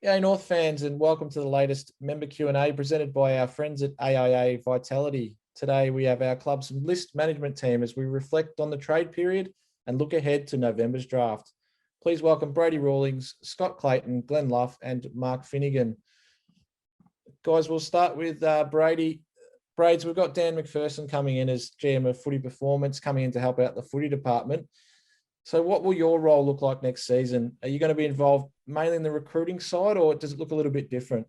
G'day North fans, and welcome to the latest member Q&A presented by our friends at AIA Vitality. Today we have our club's list management team as we reflect on the trade period and look ahead to November's draft. Please welcome Brady Rawlings, Scott Clayton, Glenn Luff and Mark Finnegan. Guys, we'll start with Brady. Braids, we've got Dan McPherson coming in as GM of Footy Performance, coming in to help out the footy department. So what will your role look like next season? Are you going to be involved mainly in the recruiting side, or does it look a little bit different?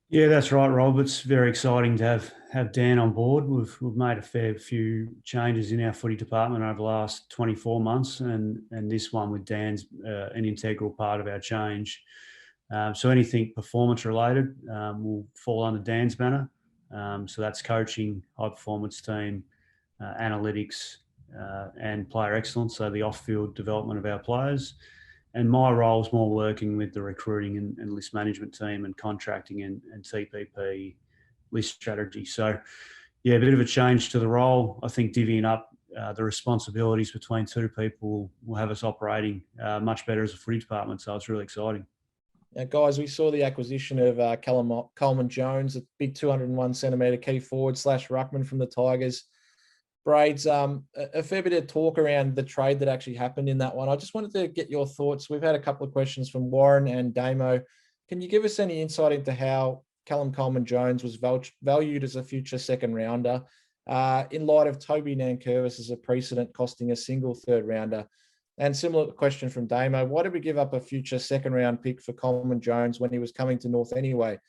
Yeah, that's right, Rob. It's very exciting to have Dan on board. We've made a fair few changes in our footy department over the last 24 months, and this one with Dan's an integral part of our change. So anything performance related will fall under Dan's banner. So that's coaching, high performance team, analytics, and player excellence, so the off-field development of our players. And my role is more working with the recruiting and list management team and contracting and TPP list strategy. So, yeah, a bit of a change to the role. I think divvying up the responsibilities between two people will have us operating much better as a footy department. So it's really exciting. Now, guys, we saw the acquisition of Coleman Jones, a big 201 centimetre key forward / ruckman from the Tigers. Braids, a fair bit of talk around the trade that actually happened in that one. I just wanted to get your thoughts. We've had a couple of questions from Warren and Damo. Can you give us any insight into how Callum Coleman Jones was valued as a future second rounder in light of Toby Nankervis as a precedent costing a single third rounder? And similar question from Damo. Why did we give up a future second round pick for Coleman Jones when he was coming to North anyway?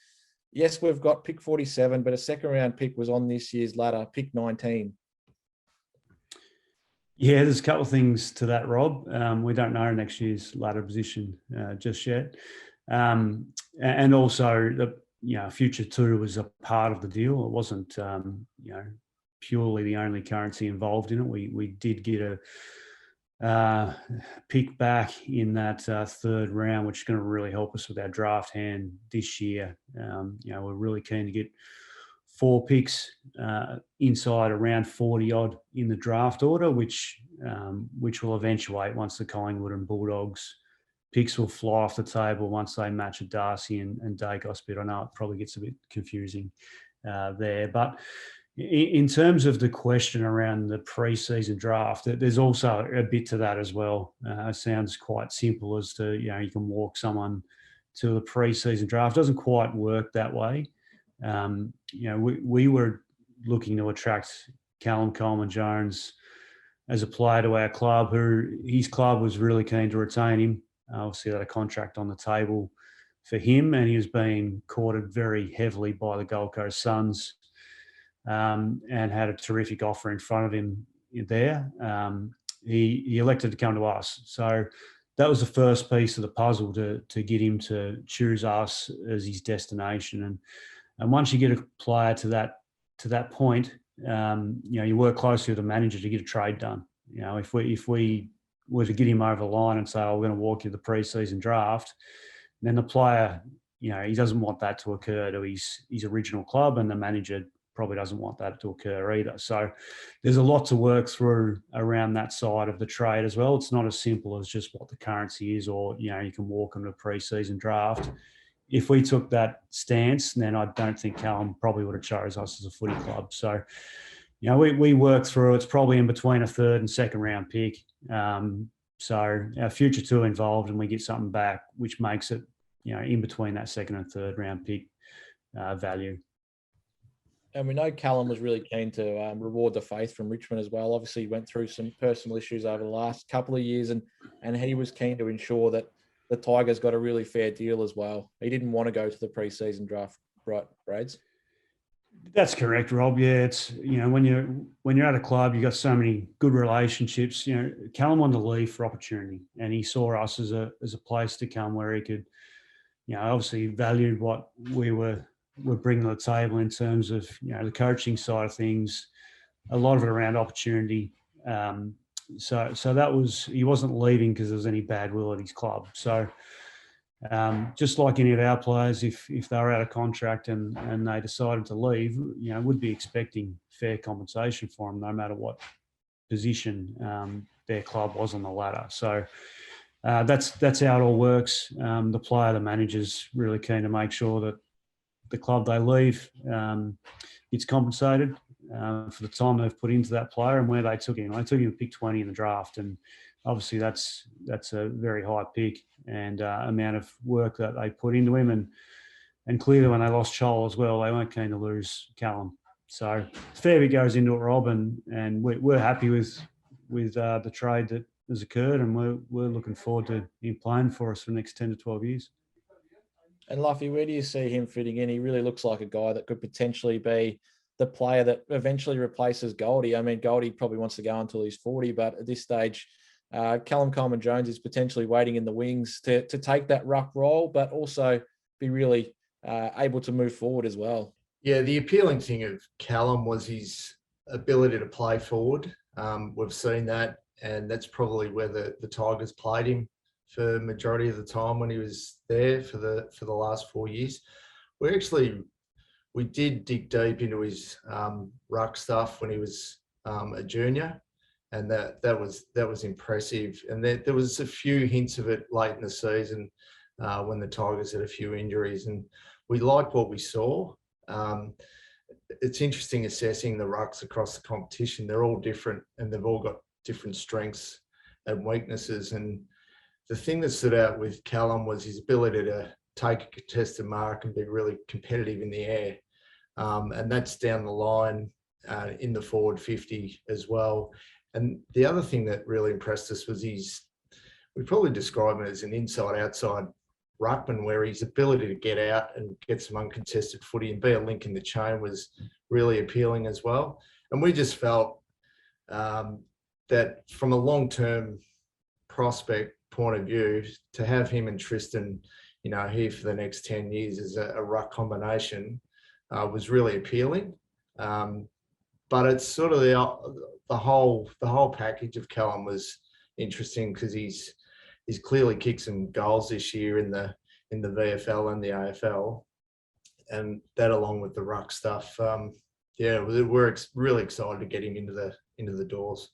Yes, we've got pick 47, but a second round pick was on this year's ladder, pick 19. Yeah, there's a couple of things to that, Rob. We don't know next year's ladder position just yet. And also, the future two was a part of the deal. It wasn't, purely the only currency involved in it. We did get a pick back in that third round, which is going to really help us with our draft hand this year. We're really keen to get 4 picks inside around 40 odd in the draft order, which will eventuate once the Collingwood and Bulldogs picks will fly off the table once they match a Darcy and Dacos bit. I know it probably gets a bit confusing there, but in terms of the question around the preseason draft, there's also a bit to that as well. It sounds quite simple as to, you can walk someone to the preseason draft. It doesn't quite work that way. We were looking to attract Callum Coleman Jones as a player to our club, who his club was really keen to retain him. Obviously, had a contract on the table for him, and he was being courted very heavily by the Gold Coast Suns, and had a terrific offer in front of him there. He elected to come to us. So that was the first piece of the puzzle to get him to choose us as his destination. And once you get a player to that point, you work closely with the manager to get a trade done. If we were to get him over the line and say, we're going to walk you the preseason draft, then the player, he doesn't want that to occur to his original club, and the manager probably doesn't want that to occur either. So there's a lot to work through around that side of the trade as well. It's not as simple as just what the currency is, or, you can walk them to a preseason draft. If we took that stance, then I don't think Callum probably would have chose us as a footy club. So, we work through. It's probably in between a third and second round pick. So our future two involved, and we get something back, which makes it, in between that second and third round pick value. And we know Callum was really keen to reward the faith from Richmond as well. Obviously, he went through some personal issues over the last couple of years, and he was keen to ensure that the Tigers got a really fair deal as well. He didn't want to go to the preseason draft, right, Braids? That's correct, Rob. Yeah, it's, when you're at a club, you've got so many good relationships. Callum wanted to leave for opportunity, and he saw us as a place to come where he could, obviously valued what we were bringing to the table in terms of, the coaching side of things, a lot of it around opportunity. So that was, he wasn't leaving because there was any bad will at his club. So just like any of our players, if they were out of contract and they decided to leave, would be expecting fair compensation for them, no matter what position their club was on the ladder. So that's how it all works. The player, the manager's really keen to make sure that the club they leave gets compensated for the time they've put into that player and where they took him. They took him pick 20 in the draft, and obviously that's a very high pick and amount of work that they put into him. And clearly when they lost Chol as well, they weren't keen to lose Callum. So fair bit goes into it, Rob, and we're happy with the trade that has occurred, and we're looking forward to him playing for us for the next 10 to 12 years. And Luffy, where do you see him fitting in? He really looks like a guy that could potentially be the player that eventually replaces Goldie. I mean, Goldie probably wants to go until he's 40, but at this stage, Callum Coleman-Jones is potentially waiting in the wings to take that ruck role, but also be really able to move forward as well. Yeah, the appealing thing of Callum was his ability to play forward. We've seen that, and that's probably where the Tigers played him for the majority of the time when he was there for the last 4 years. We did dig deep into his ruck stuff when he was a junior, and that was impressive. And there was a few hints of it late in the season when the Tigers had a few injuries, and we liked what we saw. It's interesting assessing the rucks across the competition. They're all different, and they've all got different strengths and weaknesses. And the thing that stood out with Callum was his ability to take a contested mark and be really competitive in the air. And that's down the line in the forward 50 as well. And the other thing that really impressed us was we probably describe it as an inside-outside ruckman, where his ability to get out and get some uncontested footy and be a link in the chain was really appealing as well. And we just felt that from a long-term prospect point of view, to have him and Tristan, here for the next 10 years as a ruck combination was really appealing. But it's sort of the whole package of Callum was interesting, because he's clearly kicked some goals this year in the VFL and the AFL, and that along with the ruck stuff, we're really excited to get him into the doors.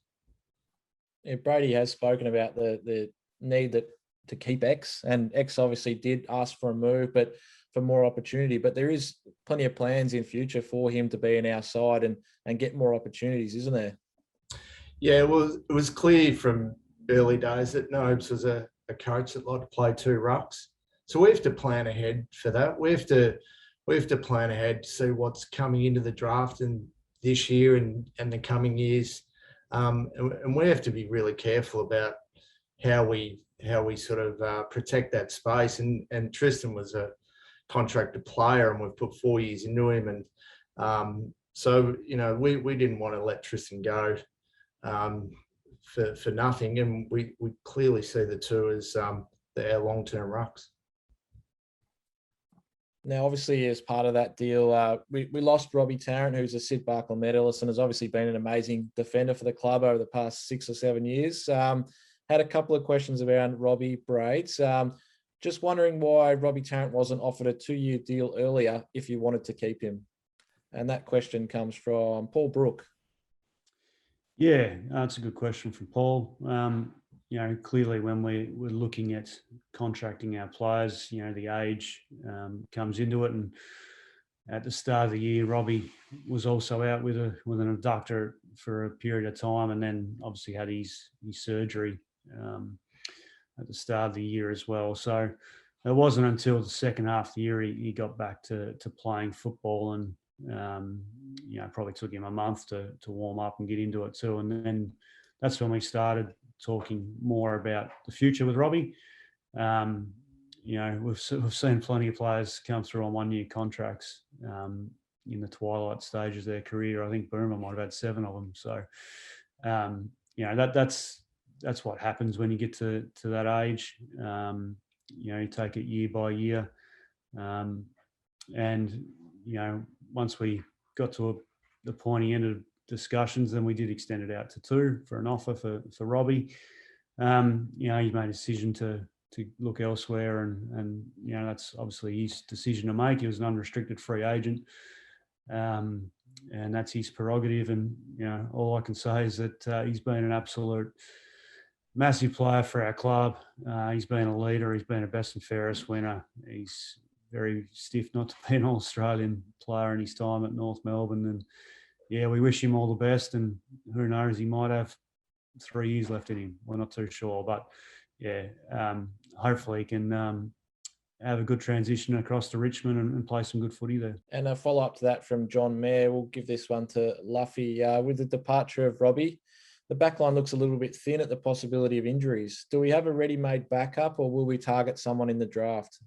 Yeah, Brady has spoken about the need to keep X, and X obviously did ask for a move, but for more opportunity. But there is plenty of plans in future for him to be in our side and get more opportunities, isn't there? Yeah, well, it was clear from early days that Nobes was a coach that liked to play two rucks. So we have to plan ahead for that. We have to plan ahead to see what's coming into the draft and this year and the coming years. And we have to be really careful about how we sort of protect that space. And Tristan was a contracted player, and we've put 4 years into him. And so, we didn't want to let Tristan go for nothing. And we clearly see the two as our long-term rucks. Now, obviously, as part of that deal, we lost Robbie Tarrant, who's a Sid Barkle medalist and has obviously been an amazing defender for the club over the past 6 or 7 years. Had a couple of questions around Robbie Braids. Just wondering why Robbie Tarrant wasn't offered a 2-year deal earlier if you wanted to keep him. And that question comes from Paul Brook. Yeah, that's a good question from Paul. Clearly when we're looking at contracting our players, the age comes into it. And at the start of the year, Robbie was also out with an abductor for a period of time, and then obviously had his surgery at the start of the year as well. So it wasn't until the second half of the year he got back to playing football, and probably took him a month to warm up and get into it too. And then that's when we started talking more about the future with Robbie. We've seen plenty of players come through on 1-year contracts in the twilight stages of their career. I think Boomer might have had 7 of them. So, that's what happens when you get to that age. You take it year by year. And once we got to the pointy end of discussions, then we did extend it out to 2 for an offer for Robbie. He made a decision to look elsewhere, and that's obviously his decision to make. He was an unrestricted free agent, and that's his prerogative. And all I can say is that he's been an absolute massive player for our club. He's been a leader. He's been a best and fairest winner. He's very stiff not to be an All-Australian player in his time at North Melbourne. And yeah, we wish him all the best. And who knows, he might have 3 years left in him. We're not too sure. But yeah, hopefully he can have a good transition across to Richmond and play some good footy there. And a follow-up to that from John Mayer, we'll give this one to Luffy. With the departure of Robbie, the backline looks a little bit thin at the possibility of injuries. Do we have a ready-made backup, or will we target someone in the draft?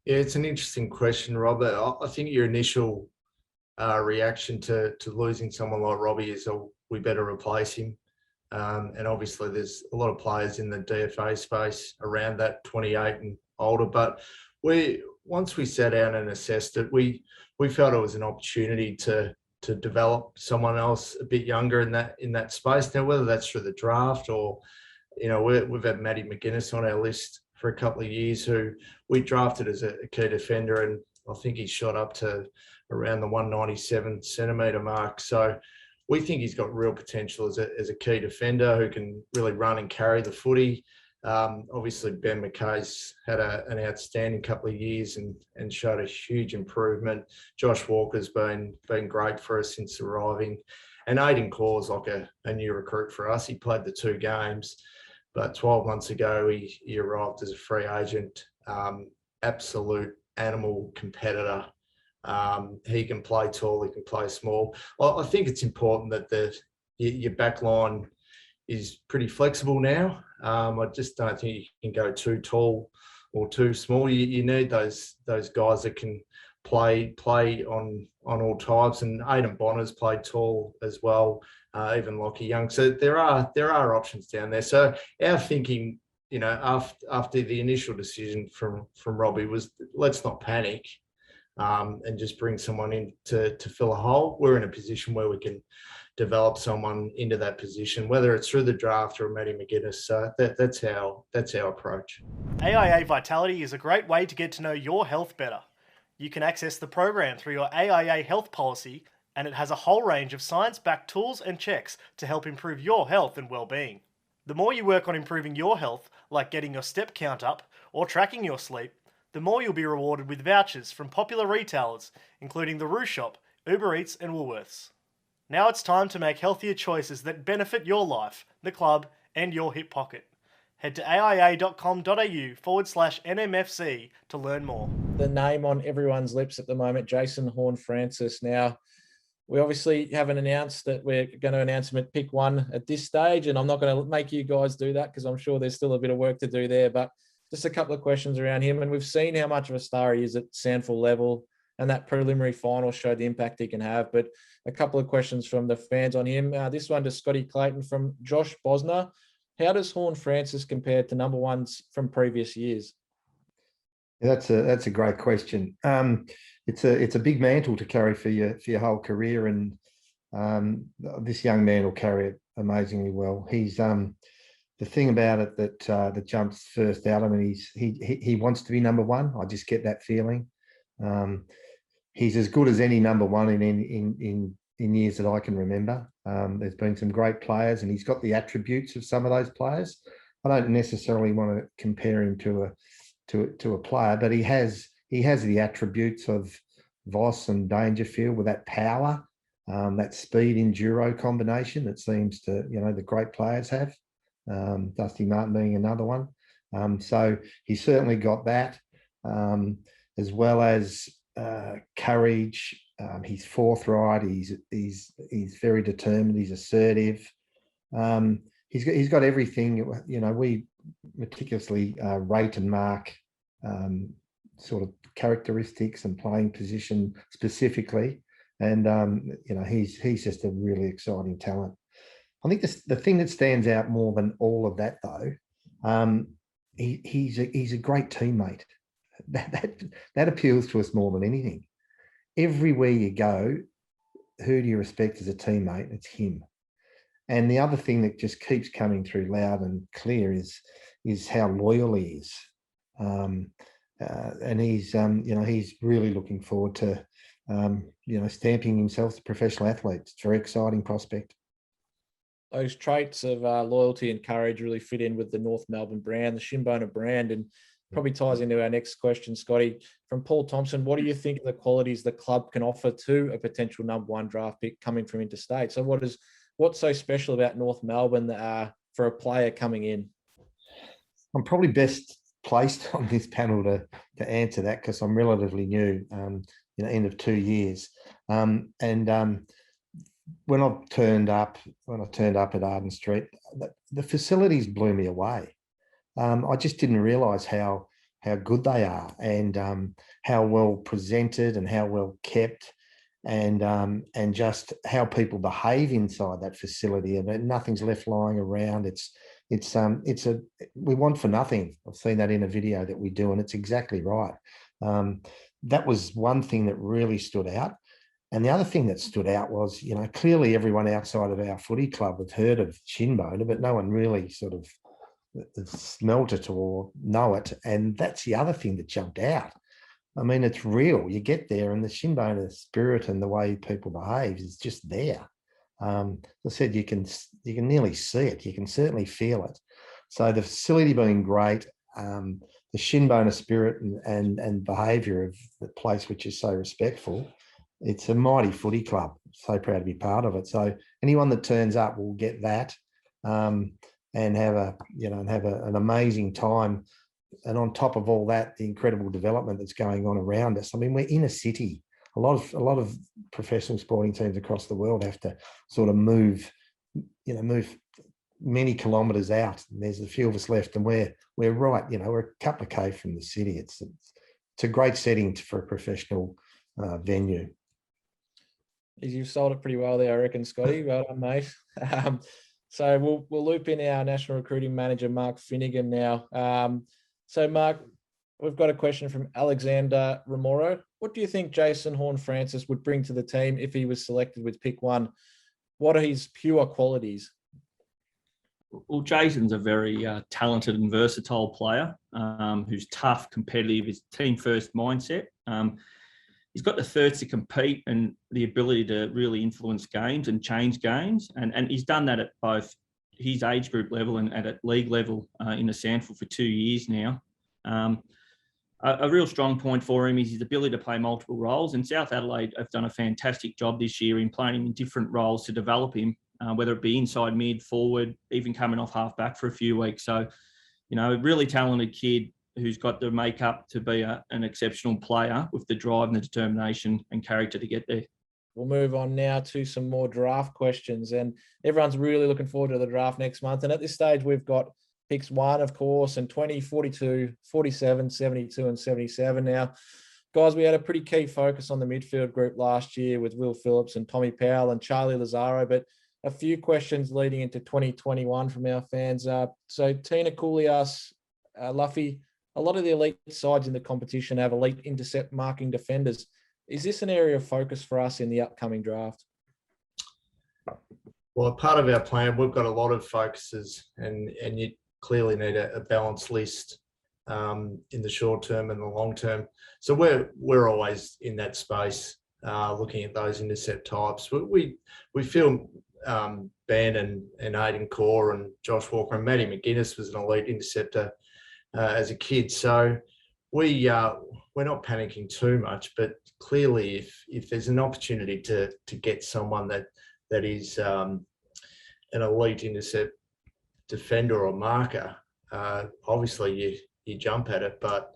Yeah, it's an interesting question, Robert. I think your initial reaction to losing someone like Robbie is, oh, we better replace him. And obviously there's a lot of players in the DFA space around that 28 and older. But once we sat down and assessed it, we felt it was an opportunity to develop someone else a bit younger in that space. Now, whether that's through the draft or, we've had Matty McGuinness on our list for a couple of years, who we drafted as a key defender, and I think he's shot up to around the 197 centimetre mark. So we think he's got real potential as a key defender who can really run and carry the footy. Obviously, Ben McKay's had an outstanding couple of years and showed a huge improvement. Josh Walker's been great for us since arriving. And Aidan Corr's like a new recruit for us. He played the 2 games, but 12 months ago, he arrived as a free agent. Absolute animal competitor. He can play tall, he can play small. Well, I think it's important that your back line is pretty flexible now. I just don't think you can go too tall or too small. You need those guys that can play on all types. And Aidan Bonner's played tall as well, even Lockie Young. So there are options down there. So our thinking, after the initial decision from Robbie was, let's not panic. And just bring someone in to fill a hole. We're in a position where we can develop someone into that position, whether it's through the draft or Matty McGuinness. So that's our approach. AIA Vitality is a great way to get to know your health better. You can access the program through your AIA health policy, and it has a whole range of science-backed tools and checks to help improve your health and well-being. The more you work on improving your health, like getting your step count up or tracking your sleep, the more you'll be rewarded with vouchers from popular retailers, including the Roo Shop, Uber Eats and Woolworths. Now it's time to make healthier choices that benefit your life, the club and your hip pocket. Head to aia.com.au/NMFC to learn more. The name on everyone's lips at the moment, Jason Horne-Francis. Now, we obviously haven't announced that we're going to announce him at pick 1 at this stage, and I'm not going to make you guys do that because I'm sure there's still a bit of work to do there, but just a couple of questions around him. And we've seen how much of a star he is at Sandford level, and that preliminary final showed the impact he can have. But a couple of questions from the fans on him. This one to Scotty Clayton from Josh Bosner. How does Horne-Francis compare to number 1s from previous years? Yeah, that's a great question. It's a big mantle to carry for your whole career, and this young man will carry it amazingly well. He's the thing about it that jumps first out. I mean, he wants to be number 1. I just get that feeling. He's as good as any number 1 in years that I can remember. There's been some great players, and he's got the attributes of some of those players. I don't necessarily want to compare him to a player, but he has the attributes of Voss and Dangerfield with that power, that speed enduro combination that seems to the great players have. Dusty Martin being another one. So he's certainly got that, as well as courage. He's forthright. He's very determined. He's assertive. He's got everything. We meticulously rate and mark sort of characteristics and playing position specifically, and he's just a really exciting talent. I think the thing that stands out more than all of that, though, he's a great teammate. That appeals to us more than anything. Everywhere you go, who do you respect as a teammate? It's him. And the other thing that just keeps coming through loud and clear is how loyal he is. And he's really looking forward to stamping himself as a professional athlete. It's a very exciting prospect. those traits of loyalty and courage really fit in with the North Melbourne brand, the Shinboner brand, and probably ties into our next question, Scotty. From Paul Thompson, what do you think of the qualities the club can offer to a potential #1 draft pick coming from interstate? So what's so special about North Melbourne for a player coming in? I'm probably best placed on this panel to answer that because I'm relatively new, end of 2 years. When I turned up at Arden Street, the facilities blew me away. I just didn't realise how good they are and how well presented and how well kept, and just how people behave inside that facility. And nothing's left lying around. We want for nothing. I've seen that in a video that we do, and it's exactly right. That was one thing that really stood out. And the other thing that stood out was, clearly everyone outside of our footy club had heard of Shinboner, but no one really sort of smelt it or know it. And that's the other thing that jumped out. I mean, it's real. You get there and the Shinboner spirit and the way people behave is just there. As I said, you can nearly see it. You can certainly feel it. So the facility being great, the Shinboner spirit and behaviour of the place, which is so respectful. It's a mighty footy club. So proud to be part of it. So anyone that turns up will get that, and have an amazing time. And on top of all that, the incredible development that's going on around us. I mean, we're in a city. A lot of professional sporting teams across the world have to sort of move many kilometres out. And there's a few of us left, and we're right. We're a couple of K from the city. It's a great setting for a professional venue. You've sold it pretty well there, I reckon, Scotty. Well done, mate. So we'll loop in our national recruiting manager, Mark Finnegan, now. So, Mark, we've got a question from Alexander Romero. What do you think Jason Horne-Francis would bring to the team if he was selected with pick 1? What are his pure qualities? Well, Jason's a very talented and versatile player who's tough, competitive, his team-first mindset. He's got the thirst to compete and the ability to really influence games and change games. And he's done that at both his age group level and at league level in the SANFL for 2 years now. A real strong point for him is his ability to play multiple roles. And South Adelaide have done a fantastic job this year in playing him in different roles to develop him, whether it be inside, mid, forward, even coming off half back for a few weeks. So, a really talented kid who's got the makeup to be an exceptional player with the drive and the determination and character to get there. We'll move on now to some more draft questions, and everyone's really looking forward to the draft next month. And at this stage, we've got picks 1, of course, and 20, 42, 47, 72, and 77. Now, guys, we had a pretty key focus on the midfield group last year with Will Phillips and Tommy Powell and Charlie Lazaro, but a few questions leading into 2021 from our fans. So Tina Cooley asks, Luffy, a lot of the elite sides in the competition have elite intercept marking defenders. Is this an area of focus for us in the upcoming draft? Well, part of our plan, we've got a lot of focuses, and you clearly need a balanced list in the short term and the long term. So we're always in that space, looking at those intercept types. We feel Ben and Aidan Core and Josh Walker and Matty McGuinness was an elite interceptor as a kid. So we're not panicking too much, but clearly if there's an opportunity to get someone that is an elite intercept defender or marker, obviously you jump at it, but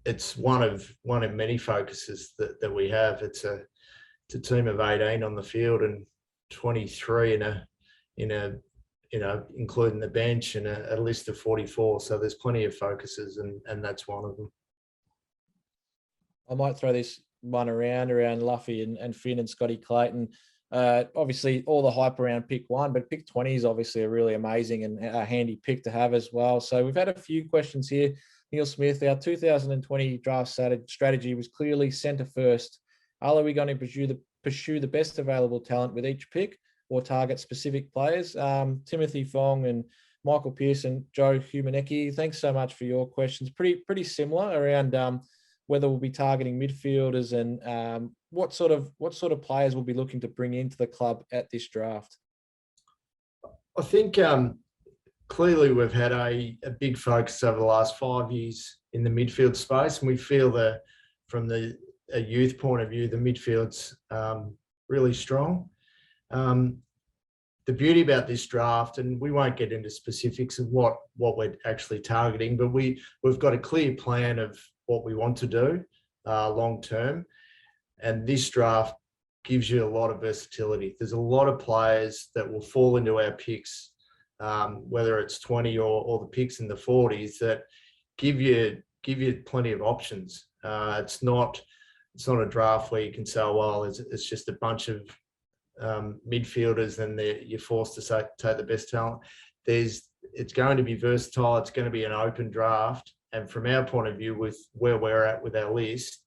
it's one of many focuses that we have. It's a team of 18 on the field and 23 in a including the bench, and a list of 44. So there's plenty of focuses, and that's one of them. I might throw this one around Luffy and Finn and Scotty Clayton. Obviously, all the hype around pick 1, but pick 20 is obviously a really amazing and a handy pick to have as well. So we've had a few questions here. Neil Smith, our 2020 draft strategy was clearly centre first. Are we going to pursue the best available talent with each pick, or target specific players? Timothy Fong and Michael Pearson, Joe Humanecki, thanks so much for your questions. Pretty similar around whether we'll be targeting midfielders and what sort of players we'll be looking to bring into the club at this draft. I think clearly we've had a big focus over the last 5 years in the midfield space, and we feel that from a youth point of view, the midfield's really strong. The beauty about this draft, and we won't get into specifics of what we're actually targeting, but we've got a clear plan of what we want to do long term. And this draft gives you a lot of versatility. There's a lot of players that will fall into our picks, whether it's 20 or the picks in the 40s, that give you plenty of options. It's not a draft where you can say, oh, well, it's just a bunch of midfielders and you're forced to take the best talent. It's going to be versatile. It's going to be an open draft. And from our point of view, with where we're at with our list,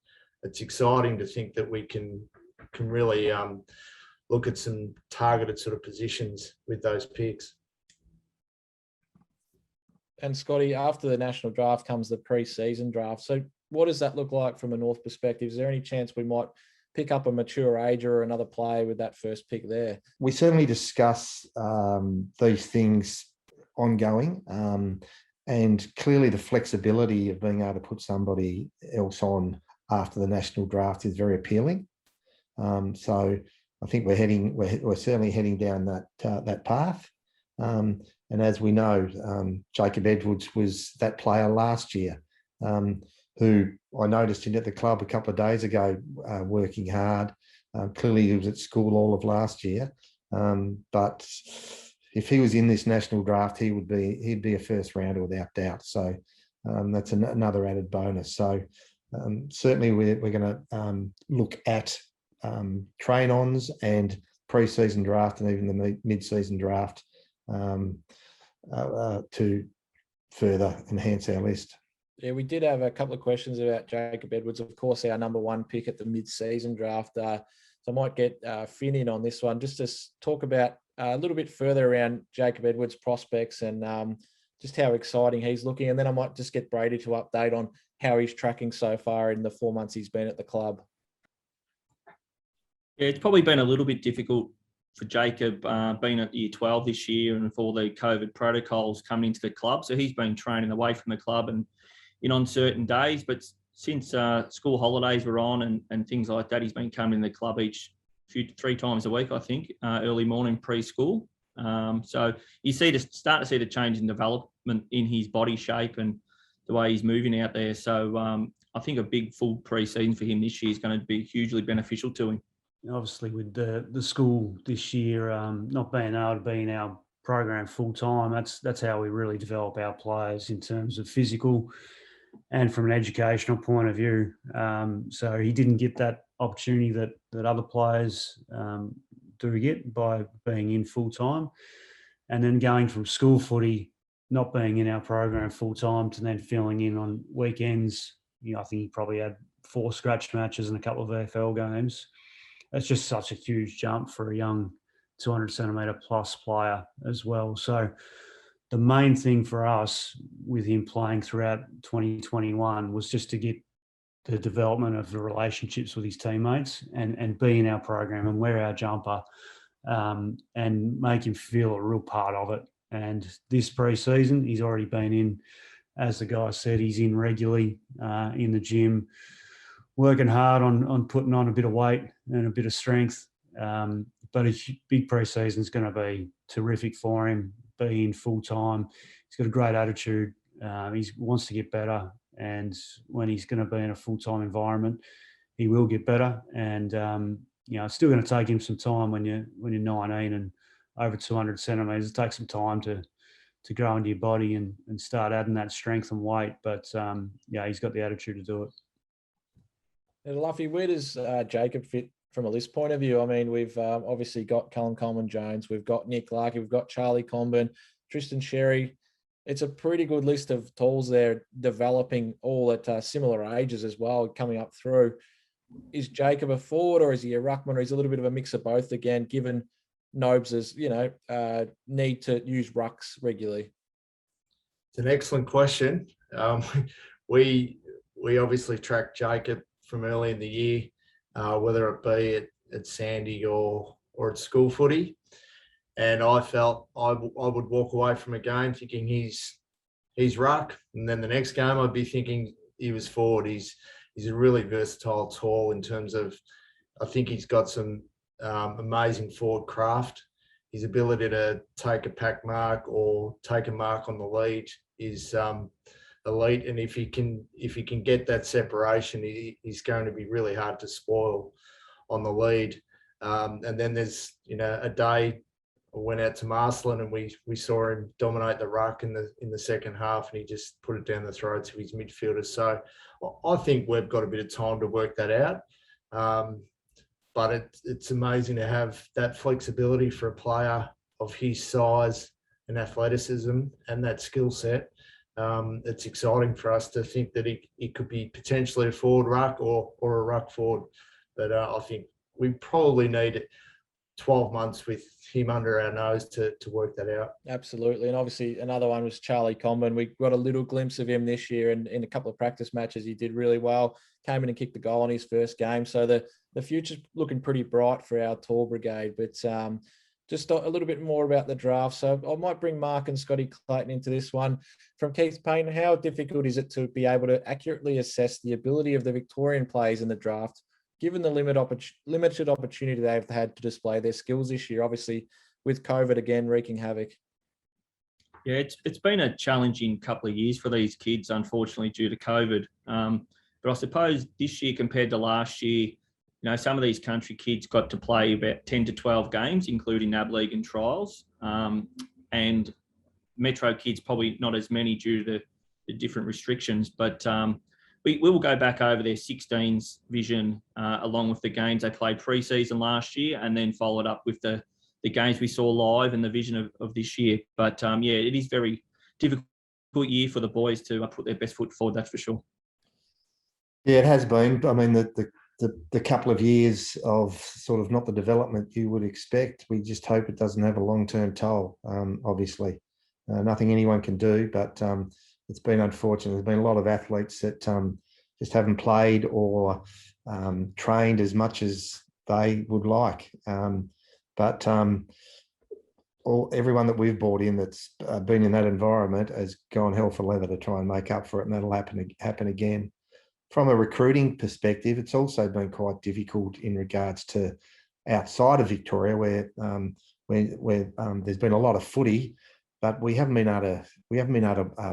it's exciting to think that we can really look at some targeted sort of positions with those picks. And Scotty, after the national draft comes the pre-season draft. So what does that look like from a North perspective? Is there any chance we might pick up a mature age or another player with that first pick there? We certainly discuss these things ongoing, and clearly the flexibility of being able to put somebody else on after the national draft is very appealing. So I think we're certainly heading down that path. And as we know, Jacob Edwards was that player last year, who I noticed in at the club a couple of days ago, working hard. Clearly he was at school all of last year, but if he was in this national draft, he'd be a first rounder without doubt. So that's another added bonus. So certainly we're going to look at train-ons and pre-season draft and even the mid-season draft to further enhance our list. Yeah, we did have a couple of questions about Jacob Edwards, of course, our number one pick at the mid-season draft. So I might get Finn in on this one just to talk about a little bit further around Jacob Edwards' prospects and just how exciting he's looking. And then I might just get Brady to update on how he's tracking so far in the 4 months he's been at the club. Yeah, it's probably been a little bit difficult for Jacob being at year 12 this year and with all the COVID protocols coming into the club. So he's been training away from the club and in uncertain days. But since school holidays were on and things like that, he's been coming to the club 3 times a week, I think, early morning preschool. So you start to see the change in development in his body shape and the way he's moving out there. So I think a big full pre-season for him this year is going to be hugely beneficial to him. Obviously, with the school this year not being able to be in our program full time, that's how we really develop our players in terms of physical and from an educational point of view. So he didn't get that opportunity that other players do get by being in full time, and then going from school footy, not being in our program full time, to then filling in on weekends. I think he probably had 4 scratch matches and a couple of AFL games. That's just such a huge jump for a young 200 centimetre plus player as well. So the main thing for us with him playing throughout 2021 was just to get the development of the relationships with his teammates and be in our program and wear our jumper and make him feel a real part of it. And this pre-season, he's already been in, as the guy said, he's in regularly in the gym, working hard on putting on a bit of weight and a bit of strength. But a big pre-season is going to be terrific for him, being full time. He's got a great attitude. He wants to get better. And when he's going to be in a full-time environment, he will get better. And, it's still going to take him some time when you're 19 and over 200 centimetres. It takes some time to grow into your body and start adding that strength and weight. But, he's got the attitude to do it. And Luffy, where does Jacob fit from a list point of view? I mean, we've obviously got Callum Coleman Jones, we've got Nick Larkey, we've got Charlie Comben, Tristan Sherry. It's a pretty good list of tools there, developing all at similar ages as well, coming up through. Is Jacob a forward or is he a ruckman, or is he a little bit of a mix of both again, given Nobes' need to use rucks regularly? It's an excellent question. We obviously track Jacob from early in the year, whether it be at Sandy or at school footy. And I felt I would walk away from a game thinking he's ruck, and then the next game I'd be thinking he was forward. He's a really versatile tall in terms of, I think he's got some amazing forward craft. His ability to take a pack mark or take a mark on the lead is elite, and if he can get that separation, he's going to be really hard to spoil on the lead. And then there's a day I went out to Marsland and we saw him dominate the ruck in the second half, and he just put it down the throats of his midfielders. So I think we've got a bit of time to work that out. But it's amazing to have that flexibility for a player of his size and athleticism and that skill set. It's exciting for us to think that he could be potentially a forward ruck or a ruck forward. But I think we probably need 12 months with him under our nose to work that out. Absolutely. And obviously another one was Charlie Coleman. We got a little glimpse of him this year, and in a couple of practice matches he did really well, came in and kicked the goal on his first game. So the future's looking pretty bright for our tall brigade. But just a little bit more about the draft. So I might bring Mark and Scotty Clayton into this one. From Keith Payne, how difficult is it to be able to accurately assess the ability of the Victorian players in the draft, given the limited opportunity they've had to display their skills this year, obviously with COVID again wreaking havoc? Yeah, it's been a challenging couple of years for these kids, unfortunately, due to COVID. But I suppose this year compared to last year, some of these country kids got to play about 10 to 12 games, including NAB League and trials. And Metro kids probably not as many due to the different restrictions. But we will go back over their 16s vision along with the games they played preseason last year, and then followed up with the games we saw live and the vision of this year. But it is very difficult year for the boys to put their best foot forward, that's for sure. Yeah, it has been. I mean, the couple of years of sort of not the development you would expect. We just hope it doesn't have a long-term toll, obviously. Nothing anyone can do, but it's been unfortunate. There's been a lot of athletes that just haven't played or trained as much as they would like. But everyone that we've brought in that's been in that environment has gone hell for leather to try and make up for it, and that'll happen again. From a recruiting perspective, it's also been quite difficult in regards to outside of Victoria, where there's been a lot of footy, but we haven't been able to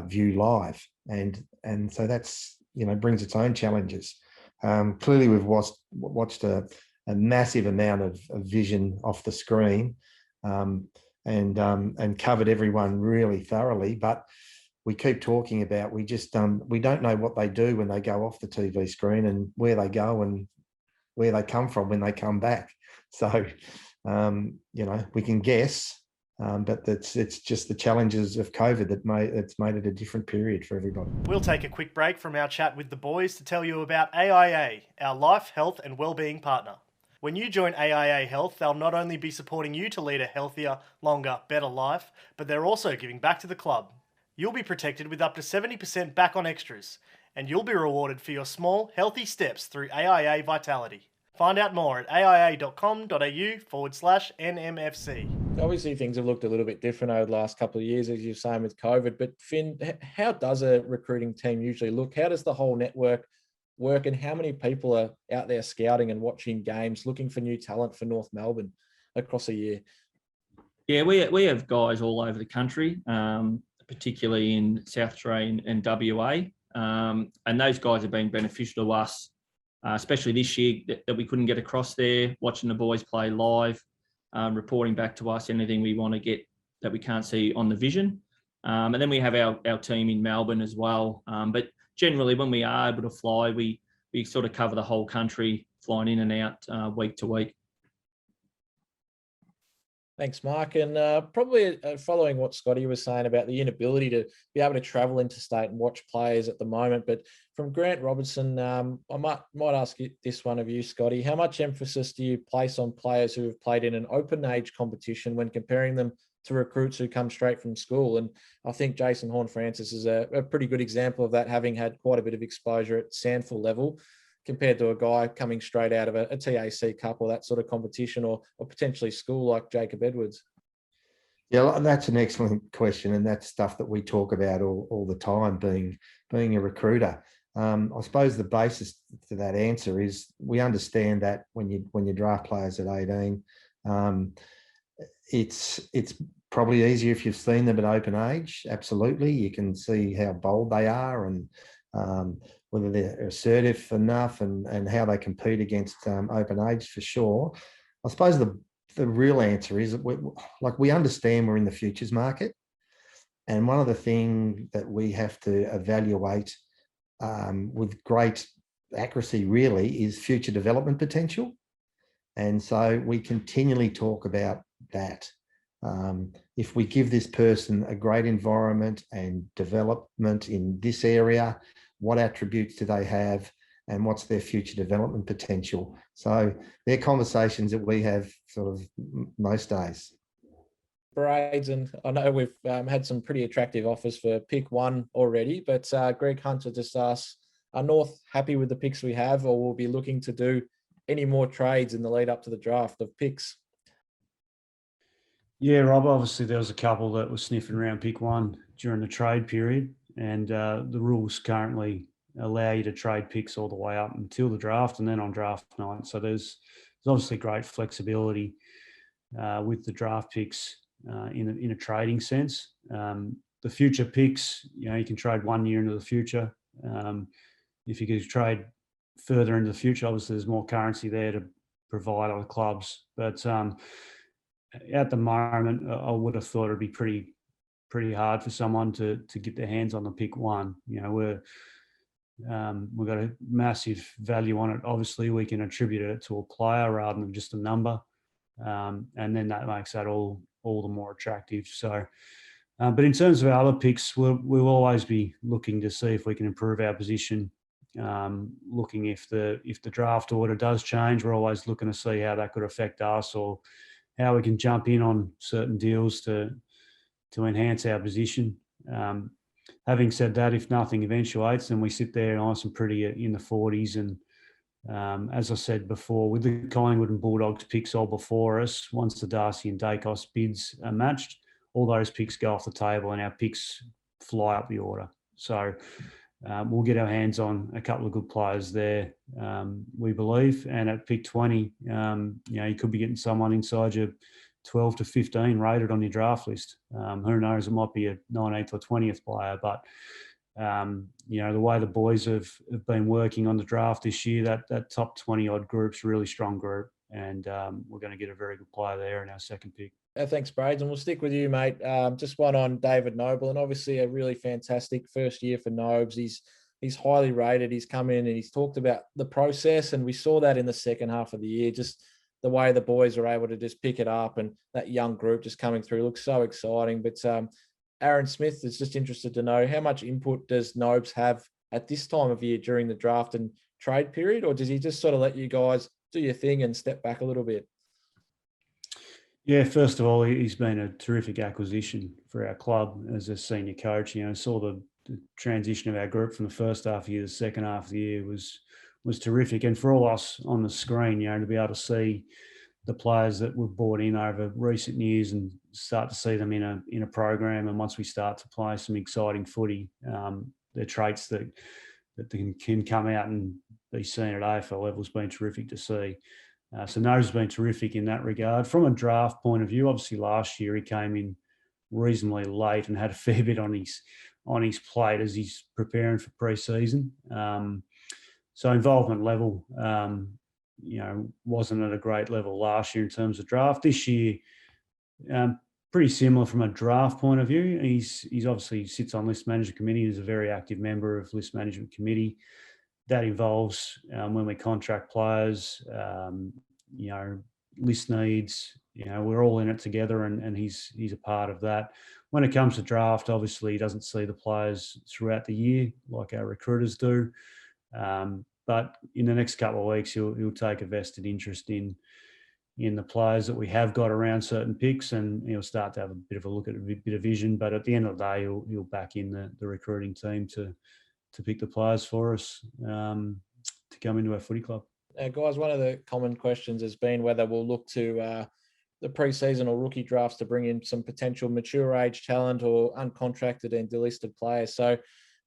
view live, and so that's brings its own challenges. Clearly, we've watched a massive amount of vision off the screen, and covered everyone really thoroughly, but we keep talking about we don't know what they do when they go off the TV screen and where they go and where they come from when they come back. So we can guess, but it's just the challenges of COVID that's made it a different period for everybody. We'll take a quick break from our chat with the boys to tell you about AIA, our life, health and wellbeing partner. When you join AIA Health, they'll not only be supporting you to lead a healthier, longer, better life, but they're also giving back to the club. You'll be protected with up to 70% back on extras, and you'll be rewarded for your small, healthy steps through AIA Vitality. Find out more at aia.com.au/NMFC. Obviously, things have looked a little bit different over the last couple of years, as you're saying, with COVID. But Finn, how does a recruiting team usually look? How does the whole network work, and how many people are out there scouting and watching games, looking for new talent for North Melbourne across a year? Yeah, we have guys all over the country, particularly in South Australia and WA. And those guys have been beneficial to us, especially this year that we couldn't get across there, watching the boys play live, reporting back to us anything we want to get that we can't see on the vision. And then we have our team in Melbourne as well. But generally, when we are able to fly, we sort of cover the whole country, flying in and out week to week. Thanks, Mark. And probably following what Scotty was saying about the inability to be able to travel interstate and watch players at the moment. But from Grant Robertson, I might ask you this one of you, Scotty. How much emphasis do you place on players who have played in an open age competition when comparing them to recruits who come straight from school? And I think Jason Horne-Francis is a pretty good example of that, having had quite a bit of exposure at Sandford level, compared to a guy coming straight out of a TAC Cup or that sort of competition, or potentially school like Jacob Edwards. Yeah, that's an excellent question, and that's stuff that we talk about all the time. Being a recruiter, I suppose the basis to that answer is we understand that when you draft players at 18, it's probably easier if you've seen them at open age. Absolutely, you can see how bold they are and whether they're assertive enough and how they compete against open age for sure. I suppose the real answer is that we understand we're in the futures market. And one of the things that we have to evaluate with great accuracy really is future development potential. And so we continually talk about that. If we give this person a great environment and development in this area, what attributes do they have? And what's their future development potential? So they're conversations that we have sort of most days. Braids, and I know we've had some pretty attractive offers for pick 1 already, but Greg Hunter just asked, are North happy with the picks we have, or will be looking to do any more trades in the lead up to the draft of picks? Yeah, Rob, obviously there was a couple that were sniffing around pick 1 during the trade period, and the rules currently allow you to trade picks all the way up until the draft and then on draft night. So there's obviously great flexibility with the draft picks in a trading sense. The future picks, you can trade 1 year into the future. If you could trade further into the future, obviously there's more currency there to provide other clubs. But at the moment, I would have thought it'd be pretty hard for someone to get their hands on the pick 1. We've got a massive value on it. Obviously, we can attribute it to a player rather than just a number, and then that makes that all the more attractive. So, but in terms of our other picks, we'll always be looking to see if we can improve our position. Looking if the draft order does change, we're always looking to see how that could affect us or how we can jump in on certain deals to enhance our position. Having said that, if nothing eventuates, then we sit there nice and pretty in the 40s. And as I said before, with the Collingwood and Bulldogs picks all before us, once the Darcy and Dacos bids are matched, all those picks go off the table and our picks fly up the order. So we'll get our hands on a couple of good players there, we believe. And at pick 20, you could be getting someone inside your 12 to 15 rated on your draft list. Who knows? It might be a 19th or 20th player, but the way the boys have been working on the draft this year, that top 20 odd group's a really strong group, and we're going to get a very good player there in our second pick. Thanks, Braids, and we'll stick with you, mate. Just one on David Noble, and obviously a really fantastic first year for Nobes. He's highly rated. He's come in and he's talked about the process, and we saw that in the second half of the year. Just the way the boys are able to just pick it up, and that young group just coming through looks so exciting. But Aaron Smith is just interested to know, how much input does Nobes have at this time of year during the draft and trade period, or does he just sort of let you guys do your thing and step back a little bit? Yeah, first of all, he's been a terrific acquisition for our club as a senior coach. Saw the transition of our group from the first half of the year to the second half of the year was terrific. And for all us on the screen, to be able to see the players that we've brought in over recent years and start to see them in a program, and once we start to play some exciting footy, they're traits that can come out and be seen at AFL level has been terrific to see. So Nose has been terrific in that regard. From a draft point of view, obviously last year he came in reasonably late and had a fair bit on his plate as he's preparing for pre-season. So involvement level, wasn't at a great level last year in terms of draft. This year, pretty similar from a draft point of view. He's obviously sits on list management committee. He's a very active member of list management committee. That involves when we contract players, list needs. We're all in it together, and he's a part of that. When it comes to draft, obviously he doesn't see the players throughout the year like our recruiters do. But in the next couple of weeks, he'll take a vested interest in the players that we have got around certain picks, and he'll start to have a bit of a look at a bit of vision. But at the end of the day, he'll back in the recruiting team to pick the players for us to come into our footy club. Guys, one of the common questions has been whether we'll look to the preseason or rookie drafts to bring in some potential mature age talent or uncontracted and delisted players. So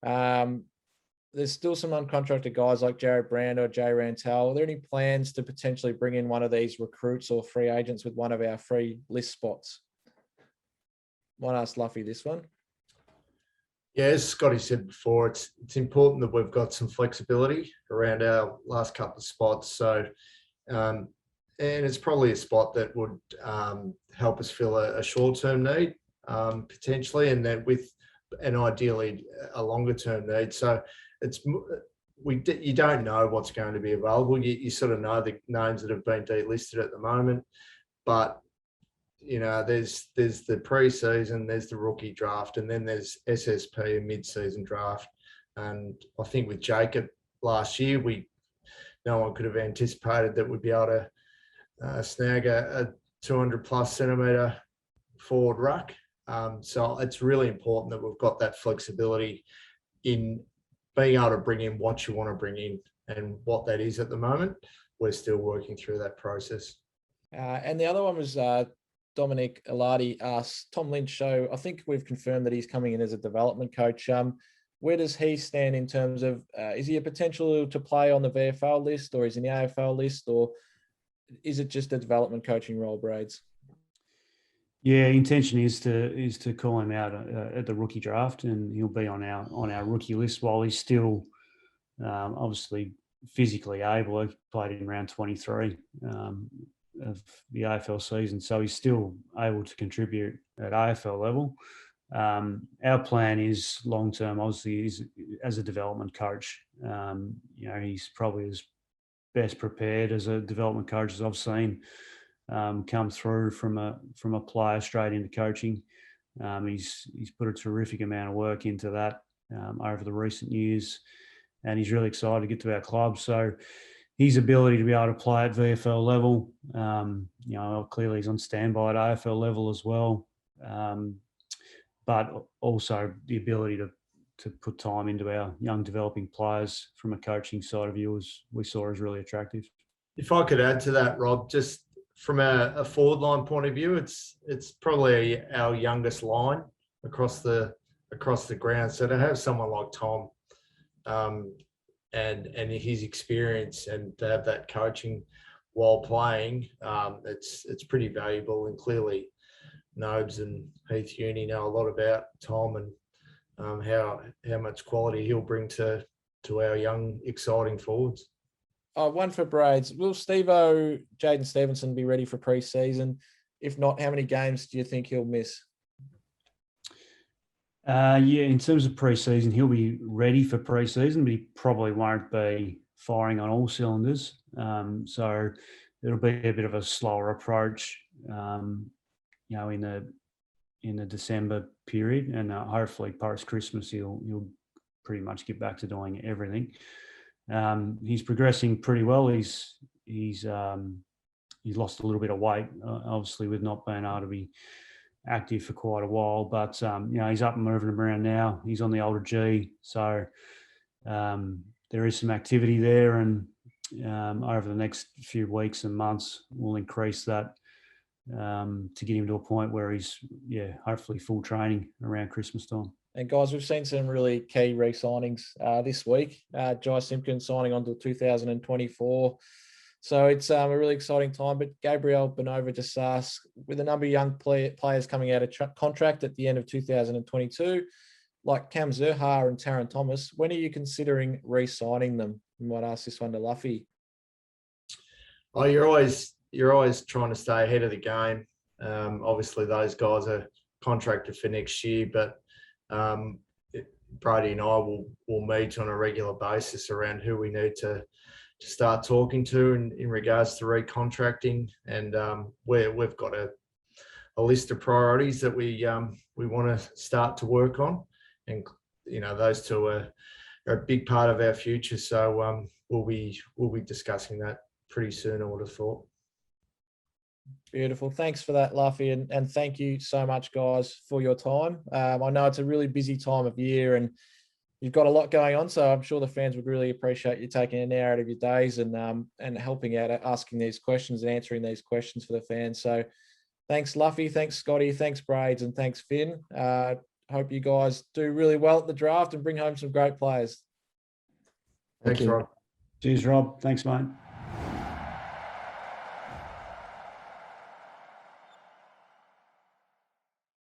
there's still some uncontracted guys like Jared Brand or Jay Rantel. Are there any plans to potentially bring in one of these recruits or free agents with one of our free list spots? Might ask Luffy this one. Yeah, as Scotty said before, it's important that we've got some flexibility around our last couple of spots. So, and it's probably a spot that would help us fill a short-term need potentially, and then and ideally a longer-term need. So you don't know what's going to be available. You sort of know the names that have been delisted at the moment, but there's the pre-season, there's the rookie draft, and then there's SSP, a mid-season draft. And I think with Jacob last year, no one could have anticipated that we'd be able to snag a 200+ centimetre forward ruck. So it's really important that we've got that flexibility in being able to bring in what you want to bring in, and what that is at the moment. We're still working through that process. And the other one was Dominic Eladi asked Tom Lynch. So I think we've confirmed that he's coming in as a development coach. Where does he stand in terms of, is he a potential to play on the VFL list, or is he in the AFL list, or is it just a development coaching role, Braids? Yeah, intention is to call him out at the rookie draft, and he'll be on our rookie list while he's still obviously physically able. He played in round 23 of the AFL season, so he's still able to contribute at AFL level. Our plan is long term, obviously, as a development coach. He's probably as best prepared as a development coach as I've seen come through from a player straight into coaching. He's put a terrific amount of work into that over the recent years, and he's really excited to get to our club. So his ability to be able to play at VFL level, clearly he's on standby at AFL level as well, but also the ability to put time into our young developing players from a coaching side of view we saw as really attractive. If I could add to that, Rob, just from a forward line point of view, it's probably our youngest line across the ground. So to have someone like Tom and his experience, and to have that coaching while playing, it's pretty valuable. And clearly, Nobes and Heath Uni know a lot about Tom and how much quality he'll bring to our young, exciting forwards. One for Braids. Will Jayden Stevenson be ready for pre-season? If not, how many games do you think he'll miss? In terms of pre-season, he'll be ready for pre-season, but he probably won't be firing on all cylinders. So it'll be a bit of a slower approach, in the December period, and hopefully post-Christmas he'll pretty much get back to doing everything. He's progressing pretty well. He's lost a little bit of weight, obviously, with not being able to be active for quite a while. But he's up and moving around now. He's on the older G, so there is some activity there, and over the next few weeks and months, we'll increase that to get him to a point where he's hopefully full training around Christmas time. And guys, we've seen some really key re-signings this week. Jai Simpkins signing on to 2024. So it's a really exciting time. But Gabriel Benova just asked, with a number of young players coming out of contract at the end of 2022, like Cam Zerha and Tarrant Thomas, when are you considering re-signing them? You might ask this one to Luffy. Oh, you're always trying to stay ahead of the game. Obviously, those guys are contracted for next year, but Brady and I will meet on a regular basis around who we need to start talking to in regards to recontracting, and we've got a list of priorities that we want to start to work on, and those two are a big part of our future. So we'll be discussing that pretty soon, I would have thought. Beautiful. Thanks for that, Luffy. And thank you so much, guys, for your time. I know it's a really busy time of year and you've got a lot going on, so I'm sure the fans would really appreciate you taking an hour out of your days and helping out, asking these questions and answering these questions for the fans. So Thanks, Luffy. Thanks, Scotty. Thanks, Braids. And thanks, Finn. Hope you guys do really well at the draft and bring home some great players. Thanks, you. Rob. Cheers, Rob. Thanks, mate.